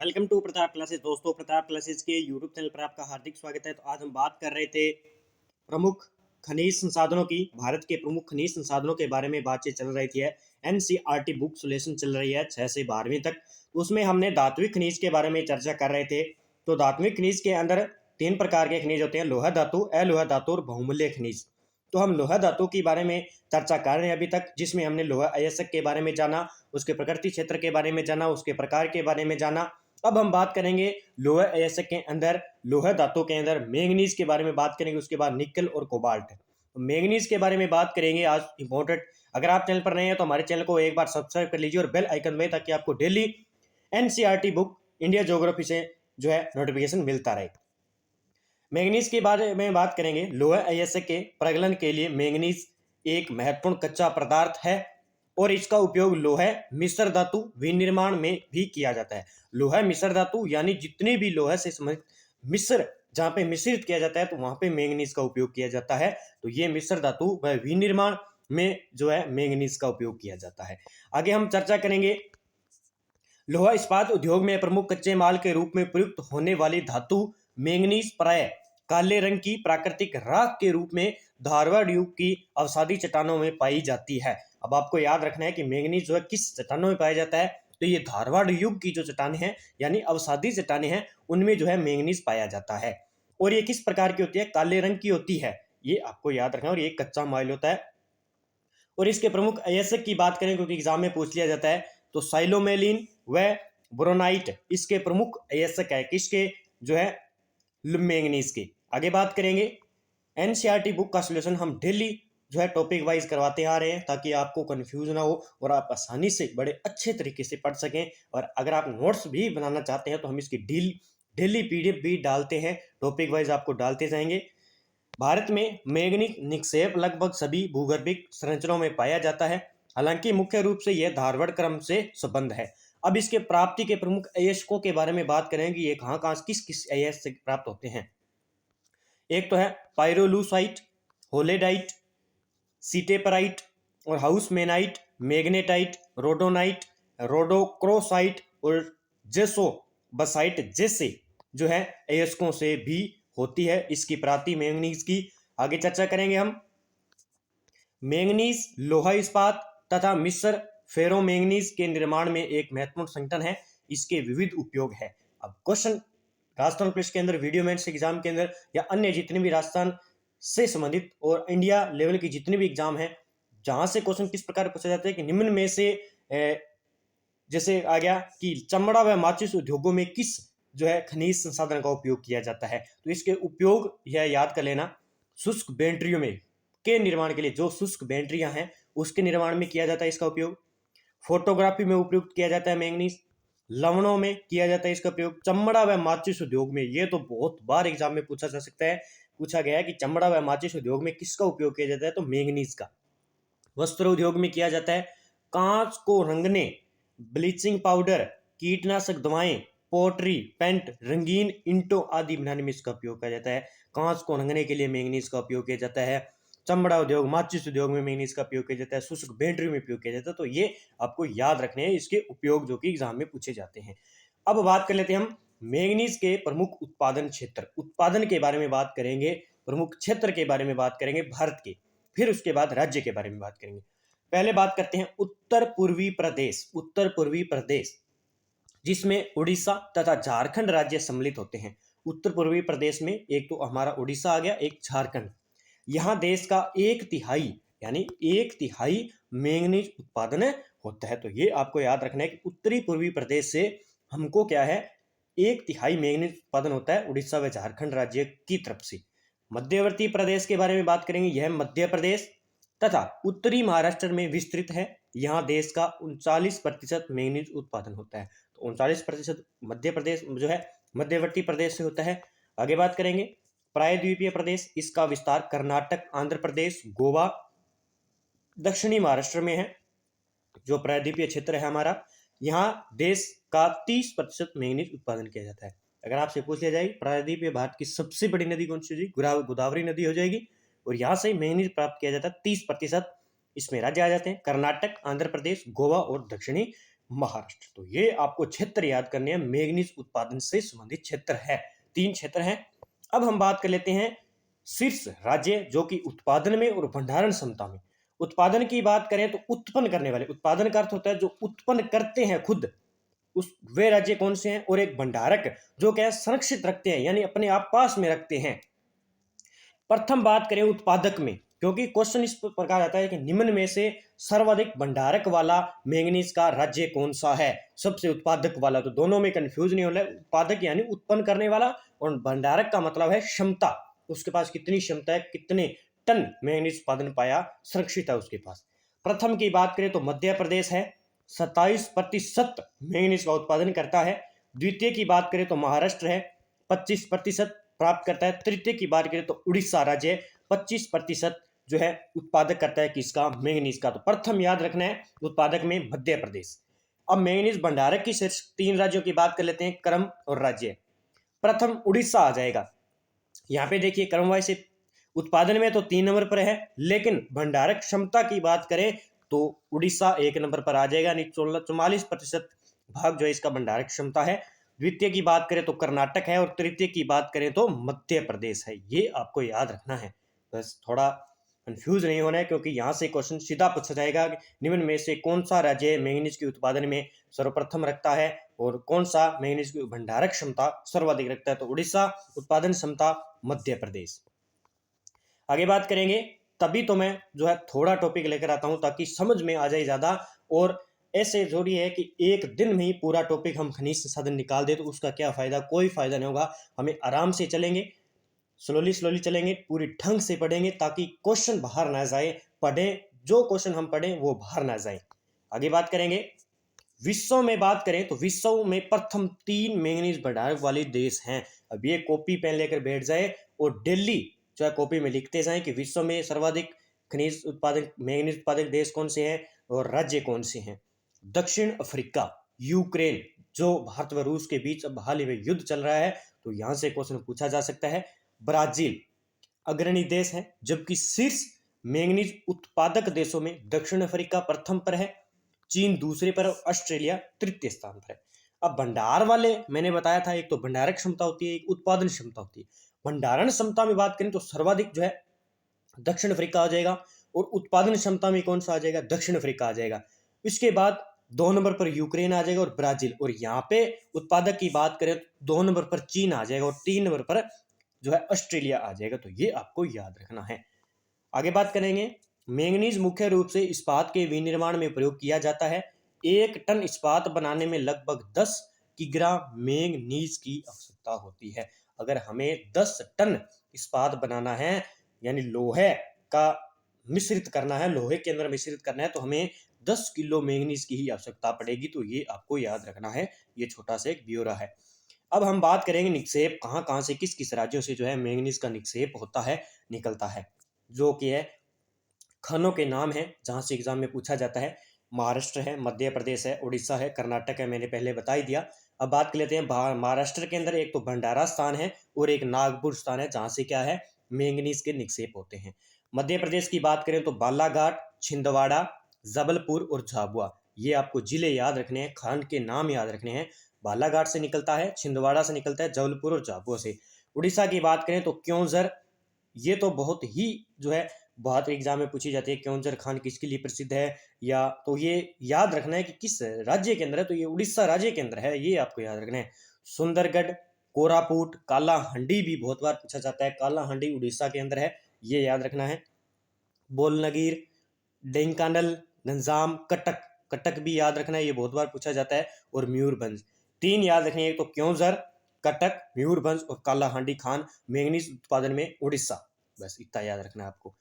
Welcome to Pratap classes. दोस्तों, Pratap classes के YouTube channel पर आपका हार्दिक स्वागत है। तो आज हम बात कर रहे थे प्रमुख खनिज संसाधनों की। भारत के प्रमुख खनिज संसाधनों के बारे में बातचीत चल रही थी। एनसीईआरटी बुक सॉल्यूशन चल रही है 6 से 12वीं तक। तो उसमें हमने धात्विक खनिज के बारे में चर्चा कर रहे थे। तो धात्विक खनिज के अंदर 3 प्रकार के खनिज होते हैं: लोहा धातु, अलोहा धातु और बहुमूल्य खनिज। तो हम लोहा धातु के बारे में चर्चा कर रहे हैं अभी तक, जिसमें हमने लोहा अयस्क के बारे में जाना, उसके प्रकृति क्षेत्र के बारे में जाना, उसके प्रकार के बारे में जाना। अब हम बात करेंगे लोहा अयस्क के अंदर, लोहा धातु के अंदर मैंगनीज के बारे में बात करेंगे, उसके बाद निकल और कोबाल्ट। तो मैंगनीज के बारे में बात करेंगे आज, इंपॉर्टेंट। अगर आप चैनल पर नए हैं तो हमारे चैनल को एक बार सब्सक्राइब कर लीजिए और बेल आइकन में, ताकि आपको daily NCERT book India geography से जो है नोटिफिकेशन मिलता रहे। मैंगनीज के बारे में बात करेंगे। लोहा अयस्क के प्रगलन के लिए मैंगनीज एक महत्वपूर्ण कच्चा पदार्थ है और इसका उपयोग लोहा मिश्र धातु विनिर्माण में भी किया जाता है। लोहा मिश्र धातु यानी जितने भी लोहा से संबंधित मिश्र जहां पे मिश्रित किया जाता है, तो वहां पे मैंगनीज का उपयोग किया जाता है। तो ये मिश्र धातु व विनिर्माण में जो है मैंगनीज का उपयोग किया जाता है। आगे हम चर्चा करेंगे लोहा इस्पात उद्योग में प्रमुख कच्चे माल के रूप में प्रयुक्त होने वाली धातु मैंगनीज प्राय काले रंग की प्राकृतिक राख के रूप में धारवाड़ युग की अवसादी चट्टानों में पाई जाती है। अब आपको याद रखना है कि मैंगनीज जो है किस चट्टानों में पाया जाता है। तो ये धारवाड़ युग की जो चट्टानें हैं, यानी अवसादी चट्टानें हैं, उनमें जो है मैंगनीज पाया जाता है। और ये किस प्रकार की होती है? काले रंग की होती है। ये आपको याद रखना है। और ये कच्चा माल होता है। और इसके प्रमुख अयस्क की बात करें, क्योंकि एग्जाम में पूछ लिया जाता है, तो साइलोमेलिन व बोरोनाइट इसके प्रमुख अयस्क है। किसके? जो है मैंगनीज के। आगे बात करेंगे एनसीईआरटी बुक का सॉल्यूशन हम डेली जो है टॉपिक वाइज करवाते आ रहे हैं, ताकि आपको कंफ्यूज ना हो और आप आसानी से बड़े अच्छे तरीके से पढ़ सकें। और अगर आप नोट्स भी बनाना चाहते हैं तो हम इसकी डेली पीडीएफ भी डालते हैं, टॉपिक वाइज आपको डालते जाएंगे। भारत में मैंगनीज निक्षेप लगभग सभी भूगर्भिक संरचनाओं में पाया जाता है। हालांकि मुख्य रूप से यह धारवाड़ क्रम से संबंध है। अब इसके प्राप्ति के प्रमुख अयस्कों के बारे में बात करेंगे। ये कहाँ कहाँ किस किस अयस्क से प्राप्त होते हैं। एक तो है पायरोलूसाइट, होलेडाइट, सीटेपराइट और हाउसमेनाइट, मैग्नेटाइट, रोडोनाइट, रोडोक्रोसाइट और जेसोबसाइट जैसे जो है अयस्कों से भी होती है इसकी प्राप्ति मैंगनीज की। आगे चर्चा करेंगे हम। मैंगनीज लोहा इस्पात तथा मिश्र फेरोमैंगनीज के निर्माण में एक महत्वपूर्ण संगठन है। इसके विविध उपयोग है। अब क्वेश्चन राजस्थान पुलिस के अंदर, वीडियो मेंस एग्जाम के अंदर, या अन्य जितने भी राजस्थान से संबंधित और इंडिया लेवल की जितने भी एग्जाम है, जहां से क्वेश्चन किस प्रकार पूछा जाता है कि निम्न में से जैसे आ गया कि चमड़ा व माचिस उद्योगों में किस जो है खनिज संसाधन का उपयोग किया जाता है। तो इसके उपयोग यह याद कर लेना। शुष्क बैटरियों में के निर्माण के लिए, जो शुष्क बैटरियां हैं उसके निर्माण में किया जाता है इसका उपयोग। फोटोग्राफी में उपयोग किया जाता है मैंगनीज। लवणों में किया जाता है इसका प्रयोग। चमड़ा व माचिस उद्योग में, ये तो बहुत बार एग्जाम में पूछा जा सकता है, पूछा गया है कि चमड़ा व माचिस उद्योग में किसका उपयोग किया जाता है, तो मैंगनीज का। वस्त्र उद्योग में किया जाता है। कांच को रंगने, ब्लीचिंग पाउडर, कीटनाशक दवाएं, पोट्री, पेंट, रंगीन ईंटों आदि बनाने में इसका उपयोग किया जाता है। कांच को रंगने के लिए मैंगनीज का उपयोग किया जाता है। चमड़ा उद्योग, माचिस उद्योग में मैंगनीज का उपयोग किया जाता है। शुष्क बैटरी में उपयोग किया जाता है। तो ये आपको याद रखने हैं इसके उपयोग, जो कि एग्जाम में पूछे जाते हैं। अब बात कर लेते हैं हम मैंगनीज के प्रमुख उत्पादन क्षेत्र। उत्पादन के बारे में बात करेंगे, प्रमुख क्षेत्र के बारे में बात करेंगे भारत के, फिर उसके बाद राज्य के बारे में बात करेंगे। पहले बात करते हैं उत्तर पूर्वी प्रदेश। उत्तर पूर्वी प्रदेश जिसमें उड़ीसा तथा झारखंड राज्य सम्मिलित होते हैं। उत्तर पूर्वी प्रदेश में एक तो हमारा उड़ीसा आ गया, एक झारखंड। यहाँ देश का 1/3 यानी 1/3 मैंगनीज उत्पादन होता है। तो ये आपको याद रखना है कि उत्तरी पूर्वी प्रदेश से हमको क्या है, 1/3 मैंगनीज उत्पादन होता है उड़ीसा व झारखंड राज्य की तरफ से। मध्यवर्ती प्रदेश के बारे में बात करेंगे। यह मध्य प्रदेश तथा उत्तरी महाराष्ट्र में विस्तृत है। यहाँ देश का 39% मैंगनीज उत्पादन होता है। तो 39% मध्य प्रदेश जो है मध्यवर्ती प्रदेश से होता है। आगे बात करेंगे प्रायद्वीपीय प्रदेश। इसका विस्तार कर्नाटक, आंध्र प्रदेश, गोवा, दक्षिणी महाराष्ट्र में है। जो प्रायद्वीपीय क्षेत्र है हमारा, यहाँ देश का 30% मैंगनीज उत्पादन किया जाता है। अगर आपसे पूछ लिया जाए प्रायद्वीपीय भारत की सबसे बड़ी नदी कौन सी होगी, गोदावरी नदी हो जाएगी। और यहाँ से मैंगनीज प्राप्त किया जाता है 30%। इसमें राज्य आ जाते हैं कर्नाटक, आंध्र प्रदेश, गोवा और दक्षिणी महाराष्ट्र। तो ये आपको क्षेत्र याद करने हैं, मैंगनीज उत्पादन से संबंधित क्षेत्र है, 3 क्षेत्र हैं। अब हम बात कर लेते हैं शीर्ष राज्य जो कि उत्पादन में और भंडारण क्षमता में। उत्पादन की बात करें तो उत्पन्न करने वाले, उत्पादन का अर्थ होता है जो उत्पन्न करते हैं खुद, उस वे राज्य कौन से हैं, और एक भंडारक जो क्या है संरक्षित रखते हैं यानी अपने आप पास में रखते हैं। प्रथम बात करें उत्पादक में, क्योंकि क्वेश्चन इस प्रकार आता है कि निम्न में से सर्वाधिक भंडारक वाला मैंगनीज का राज्य कौन सा है, सबसे उत्पादक वाला। तो दोनों में कंफ्यूज नहीं होना है, उत्पादक यानी उत्पन्न करने वाला और भंडारक का मतलब है क्षमता, उसके पास कितनी क्षमता है, कितने टन मैंगनीज उत्पादन पाया सुरक्षित है उसके पास। प्रथम की बात करें तो मध्य प्रदेश है, 27% मैंगनीज का उत्पादन करता है। द्वितीय की बात करें तो महाराष्ट्र है, 25% प्राप्त करता है। तृतीय की बात करें तो उड़ीसा राज्य 25% जो है उत्पादक करता है किसका, मैंगनीज का। तो प्रथम याद रखना है उत्पादक में मध्य प्रदेश। अब मैंगनीज भंडारक की शीर्ष 3 राज्यों की बात कर लेते हैं, क्रम और राज्य। प्रथम उड़ीसा आ जाएगा, यहाँ पे देखिए क्रम वाइज से उत्पादन में तो 3 नंबर पर है, लेकिन भंडारक क्षमता की बात करें तो उड़ीसा 1 नंबर पर आ जाएगा, यानी 44% भाग जो है इसका भंडारक क्षमता है। द्वितीय की बात करें तो कर्नाटक है और तृतीय की बात करें तो मध्य प्रदेश है। ये आपको याद रखना है, बस थोड़ा कंफ्यूज नहीं होना है, क्योंकि यहाँ से क्वेश्चन सीधा पूछा जाएगा कि निम्न में से कौन सा राज्य मैंगनीज के उत्पादन में सर्वप्रथम रखता है और कौन सा मैंगनीज की भंडारक क्षमता सर्वाधिक रखता है। तो उड़ीसा, उत्पादन क्षमता मध्य प्रदेश। आगे बात करेंगे, तभी तो मैं जो है थोड़ा टॉपिक लेकर आता हूं ताकि समझ में आ जाए ज्यादा, और ऐसे जरूरी है कि एक दिन में ही पूरा टॉपिक हम खनिज संसाधन निकाल दे तो उसका क्या फायदा, कोई फायदा नहीं होगा। हमें आराम से चलेंगे, स्लोली स्लोली चलेंगे, पूरी ढंग से पढ़ेंगे ताकि क्वेश्चन बाहर ना जाए, पढ़ें जो क्वेश्चन हम पढ़ें वो बाहर ना जाए। आगे बात करेंगे, विश्व में बात करें तो विश्व में प्रथम 3 मैंगनीज भंडारक वाले देश हैं। अब ये कॉपी पेन लेकर बैठ जाए और दिल्ली जो है कॉपी में लिखते जाएं कि विश्व में सर्वाधिक खनिज उत्पादक मैंगनीज उत्पादक देश कौन से हैं और राज्य कौन से हैं। दक्षिण अफ्रीका, यूक्रेन, जो भारत व रूस के बीच अब हाल ही में युद्ध चल रहा है, तो यहां से क्वेश्चन पूछा जा सकता है। ब्राजील अग्रणी देश है, जबकि शीर्ष मैंगनीज उत्पादक देशों में दक्षिण अफ्रीका प्रथम पर है, चीन दूसरे पर, ऑस्ट्रेलिया तृतीय स्थान पर है। अब भंडार वाले मैंने बताया था, एक तो भंडारक क्षमता होती है, एक उत्पादन क्षमता होती है। भंडारण क्षमता में बात करें तो सर्वाधिक जो है दक्षिण अफ्रीका आ जाएगा, और उत्पादन क्षमता में कौन सा आ जाएगा, दक्षिण अफ्रीका आ जाएगा। इसके बाद 2 नंबर पर यूक्रेन आ जाएगा और ब्राजील, और यहाँ पे उत्पादक की बात करें तो 2 नंबर पर चीन आ जाएगा और 3 नंबर पर जो है ऑस्ट्रेलिया आ जाएगा। तो ये आपको याद रखना है। आगे बात करेंगे, मैंगनीज मुख्य रूप से इस्पात के विनिर्माण में प्रयोग किया जाता है। 1 टन इस्पात बनाने में लगभग 10 किग्रा मैंगनीज की आवश्यकता होती है। अगर हमें 10 टन इस्पात बनाना है यानी लोहे का मिश्रित करना है, लोहे के अंदर मिश्रित करना है, तो हमें 10 किलो मैंगनीज की ही आवश्यकता पड़ेगी। तो ये आपको याद रखना है, ये छोटा सा एक ब्यौरा है। अब हम बात करेंगे निक्षेप, कहाँ कहाँ से किस किस राज्यों से जो है मैंगनीज का निक्षेप होता है, निकलता है, जो कि है खानों के नाम है जहां से एग्जाम में पूछा जाता है। महाराष्ट्र है, मध्य प्रदेश है, उड़ीसा है, कर्नाटक है, मैंने पहले बता ही दिया। अब बात कर लेते हैं महाराष्ट्र के अंदर एक तो भंडारा स्थान है और एक नागपुर स्थान है जहां से क्या है मैंगनीज के निक्षेप होते हैं। मध्य प्रदेश की बात करें तो बालाघाट, छिंदवाड़ा, जबलपुर और झाबुआ, ये आपको जिले याद रखने हैं, खान के नाम याद रखने हैं। बालाघाट से निकलता है, छिंदवाड़ा से निकलता है, जबलपुर और झाबुआ से। उड़ीसा की बात करें तो क्योंझर, ये तो बहुत ही जो है बहुत एग्जाम में पूछी जाती है, क्योंझर खान किसके लिए प्रसिद्ध है, या तो ये याद रखना है कि किस राज्य के अंदर है, तो ये उड़ीसा राज्य के अंदर है, ये आपको याद रखना है। सुंदरगढ़, कोरापुट, कालाहांडी भी बहुत बार पूछा जाता है, कालाहांडी उड़ीसा के अंदर है, ये याद रखना है। बोलनगीर, ढेंकानल, गंजाम, कटक, कटक भी याद रखना है, ये बहुत बार पूछा जाता है। और मयूरभंज, 3 याद रखनी है, तो क्योंझर, कटक, मयूरभंज और कालाहांडी खान मैंगनीज उत्पादन में उड़ीसा, बस इतना याद रखना है आपको।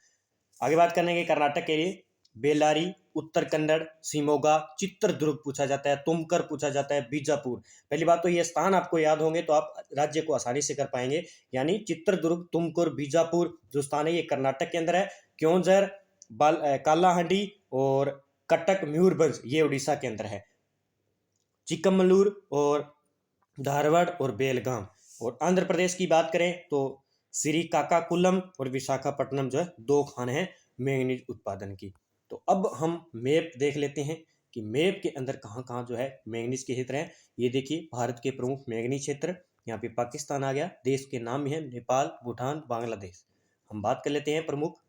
आगे बात करेंगे कर्नाटक के लिए, बेलारी, उत्तर कन्नड़, शिमोगा, चित्रदुर्ग पूछा जाता है, तुमकर पूछा जाता है, बीजापुर। पहली बात तो ये स्थान आपको याद होंगे तो आप राज्य को आसानी से कर पाएंगे, यानी चित्रदुर्ग, तुमकुर, बीजापुर जो स्थान है ये कर्नाटक के अंदर है। क्योंझर, कालाहांडी और कटक, मयूरभंज ये उड़ीसा के अंदर है। चिकमगलूर और धारवाड़ और बेलगाम। और आंध्र प्रदेश की बात करें तो श्रीकाकुलम और विशाखापट्टनम जो है 2 खान हैं मैंगनीज उत्पादन की। तो अब हम मैप देख लेते हैं कि मैप के अंदर कहाँ कहाँ जो है मैंगनीज के क्षेत्र हैं। ये देखिए भारत के प्रमुख मैंगनीज क्षेत्र, यहाँ पे पाकिस्तान आ गया, देश के नाम भी हैं नेपाल, भूटान, बांग्लादेश। हम बात कर लेते हैं प्रमुख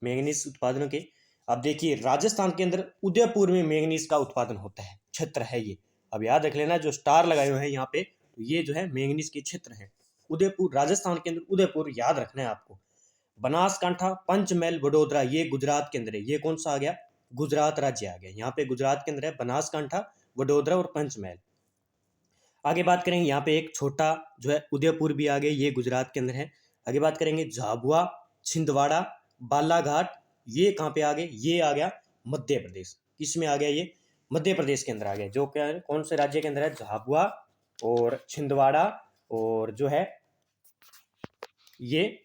मैंगनीज उत्पादनों के। अब देखिए राजस्थान के अंदर उदयपुर में मैंगनीज का उत्पादन होता है, क्षेत्र है ये। अब याद रख लेना, जो स्टार लगाए हुए हैं यहाँ पे, तो ये जो है मैंगनीज के क्षेत्र हैं। उदयपुर, राजस्थान के अंदर उदयपुर याद रखना है आपको। बनासकांठा, पंचमहल, वडोदरा, ये गुजरात के अंदर है। ये कौन सा आ गया? गुजरात राज्य आ गया। यहाँ पे गुजरात के अंदर है बनासकांठा, वडोदरा और पंचमहल। आगे बात करेंगे, यहाँ पे एक छोटा जो है उदयपुर भी आ गया, ये गुजरात के अंदर है। आगे बात करेंगे झाबुआ, छिंदवाड़ा, बालाघाट, ये कहाँ पे आ गए? ये आ गया मध्य प्रदेश। किस में आ गया? ये मध्य प्रदेश के अंदर आ गया। जो क्या है, कौन से राज्य के अंदर है? झाबुआ और छिंदवाड़ा, और जो है ये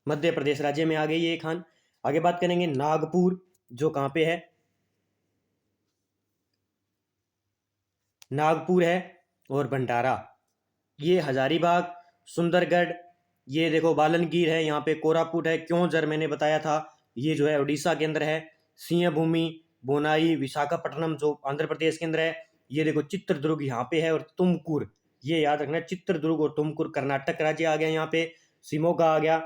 मध्य प्रदेश राज्य में आ गई ये खान। आगे बात करेंगे नागपुर, जो कहाँ पे है? नागपुर है, और भंडारा, ये हजारीबाग, सुंदरगढ़, ये देखो बालनगीर है, यहाँ पे कोरापुट है, क्योंझर मैंने बताया था, ये जो है उड़ीसा के अंदर है। सिंहभूमि, बोनाई, विशाखापट्टनम जो आंध्र प्रदेश के अंदर है। ये देखो चित्रदुर्ग यहाँ पे है, और तुमकुर, ये याद रखना, चित्रदुर्ग और तुमकुर कर्नाटक राज्य आ गया। यहाँ पे शिमोगा आ गया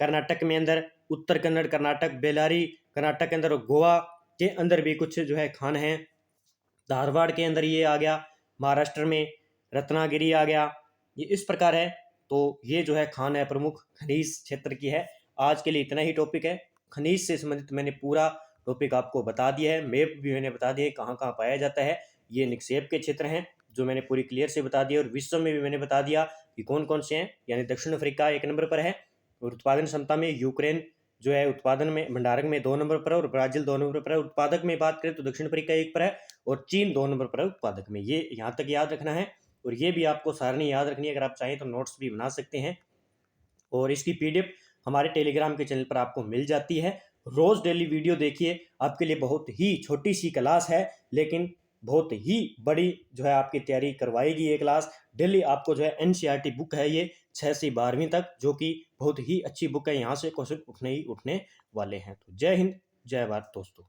कर्नाटक में अंदर, उत्तर कन्नड़ कर्नाटक, बेलारी कर्नाटक के अंदर, और गोवा के अंदर भी कुछ जो है खान है। धारवाड़ के अंदर ये आ गया, महाराष्ट्र में रत्नागिरी आ गया। ये इस प्रकार है। तो ये जो है खान है प्रमुख खनिज क्षेत्र की है। आज के लिए इतना ही टॉपिक है। खनिज से संबंधित मैंने पूरा टॉपिक आपको बता दिया है, मैप भी मैंने बता दिया है कहाँ कहाँ पाया जाता है। ये निक्षेप के क्षेत्र हैं जो मैंने पूरी क्लियर से बता दिया, और विश्व में भी मैंने बता दिया कि कौन कौन से हैं। यानी दक्षिण अफ्रीका 1 नंबर पर है, और उत्पादन क्षमता में यूक्रेन जो है उत्पादन में, भंडारण में 2 नंबर पर है, और ब्राजील 2 नंबर पर है। उत्पादक में बात करें तो दक्षिण अफ्रीका 1 पर है, और चीन 2 नंबर पर है उत्पादक में। ये यहाँ तक याद रखना है, और ये भी आपको सारणी याद रखनी है। अगर आप चाहें तो नोट्स भी बना सकते हैं, और इसकी पीडीएफ हमारे टेलीग्राम के चैनल पर आपको मिल जाती है। रोज डेली वीडियो देखिए, आपके लिए बहुत ही छोटी सी क्लास है, लेकिन बहुत ही बड़ी जो है आपकी तैयारी करवाएगी ये क्लास। डेली आपको जो है एनसीईआरटी बुक है ये 6 से 12वीं तक, जो कि बहुत ही अच्छी बुक है। यहाँ से क्वेश्चन उठने ही उठने वाले हैं। तो जय हिंद, जय भारत दोस्तों।